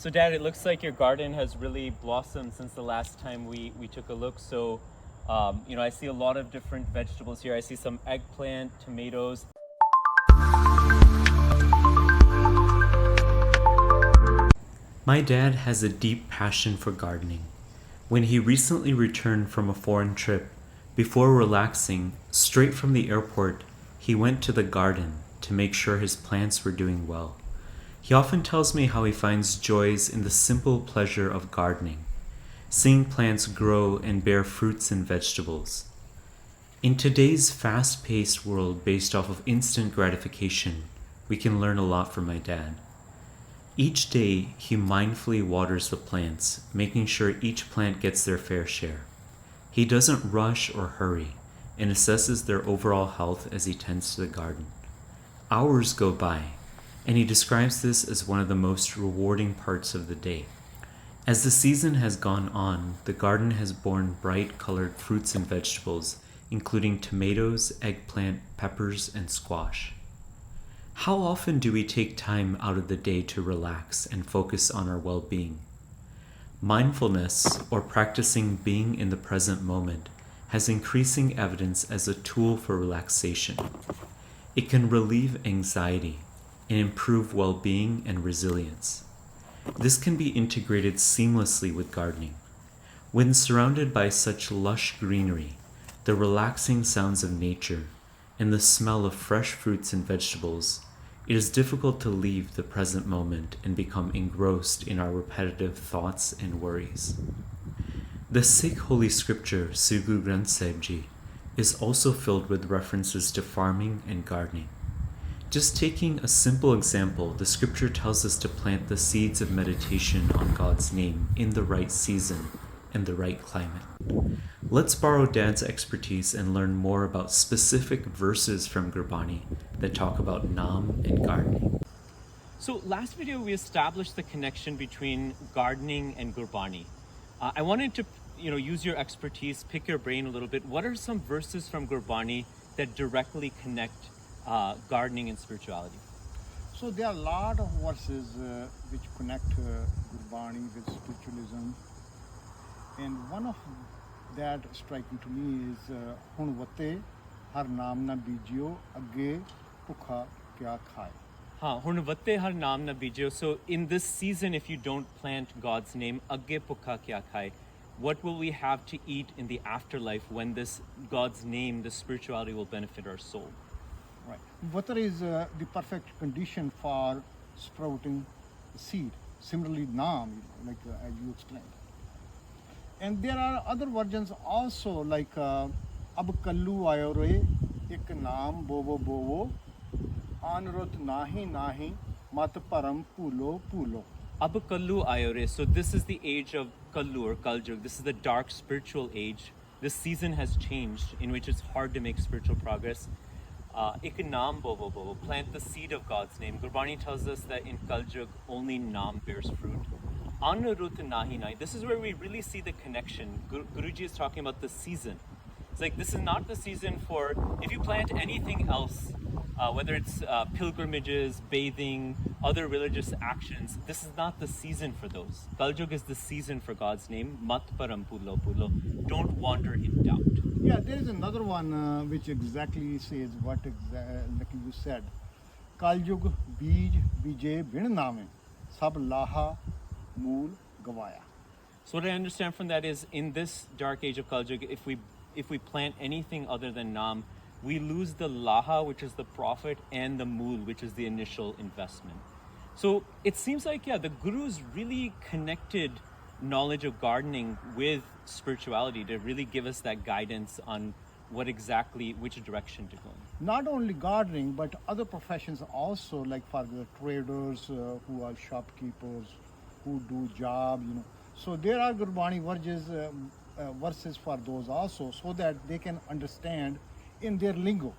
So Dad, it looks like your garden has really blossomed since the last time we took a look. So, I see a lot of different vegetables here. I see some eggplant, tomatoes. My dad has a deep passion for gardening. When he recently returned from a foreign trip, before relaxing, straight from the airport, he went to the garden to make sure his plants were doing well. He often tells me how he finds joys in the simple pleasure of gardening, seeing plants grow and bear fruits and vegetables. In today's fast-paced world based off of instant gratification, we can learn a lot from my dad. Each day, he mindfully waters the plants, making sure each plant gets their fair share. He doesn't rush or hurry, and assesses their overall health as he tends to the garden. Hours go by, and he describes this as one of the most rewarding parts of the day. As the season has gone on, the garden has borne bright-colored fruits and vegetables, including tomatoes, eggplant, peppers, and squash. How often do we take time out of the day to relax and focus on our well-being? Mindfulness, or practicing being in the present moment, has increasing evidence as a tool for relaxation. It can relieve anxiety and improve well-being and resilience. This can be integrated seamlessly with gardening. When surrounded by such lush greenery, the relaxing sounds of nature, and the smell of fresh fruits and vegetables, it is difficult to leave the present moment and become engrossed in our repetitive thoughts and worries. The Sikh Holy Scripture, Sri Guru Granth Sahib Ji, is also filled with references to farming and gardening. Just taking a simple example, the scripture tells us to plant the seeds of meditation on God's name in the right season and the right climate. Let's borrow Dad's expertise and learn more about specific verses from Gurbani that talk about Naam and gardening. So last video we established the connection between gardening and Gurbani. I wanted to, use your expertise, pick your brain a little bit. What are some verses from Gurbani that directly connect gardening and spirituality? So there are a lot of verses which connect Gurbani with spiritualism, and one of that striking to me is "Hun vate har naam na bijiyo agge bhukha kya khaye." Hun vate har naam na bijiyo. So in this season, if you don't plant God's name, agge bhukha kya khaye, what will we have to eat in the afterlife when this God's name, the spirituality, will benefit our soul? Right. Water is the perfect condition for sprouting seed. Similarly, naam, as you explained. And there are other versions also, like ab kallu ayo re ek naam bovo bovo anrut nahi nahi mat param pulo pulo. Ab kallu ayore. So this is the age of kallu or kaljug. This is the dark spiritual age. This season has changed in which it's hard to make spiritual progress. Ik naam bovo bovo. Plant the seed of God's name. Gurbani tells us that in kaljug only naam bears fruit. Anurut nahi nahi. This is where we really see the connection. Guruji is talking about the season. It's like this is not the season for, if you plant anything else, whether it's pilgrimages, bathing, other religious actions, this is not the season for those. Kaljug is the season for God's name. Mat param pulo pulo. Don't wander in doubt. Yeah, there is another one which exactly says what like you said. Kaljug beej bije bin naame sab laha mool gavaya. So what I understand from that is, in this dark age of Kaljug, if we plant anything other than Naam, we lose the laha, which is the profit, and the mool, which is the initial investment. So it seems like, the Guru's really connected knowledge of gardening with spirituality to really give us that guidance on which direction to go in. Not only gardening, but other professions also, like for the traders who are shopkeepers, who do job, So there are Gurbani verses for those also, so that they can understand in their lingo.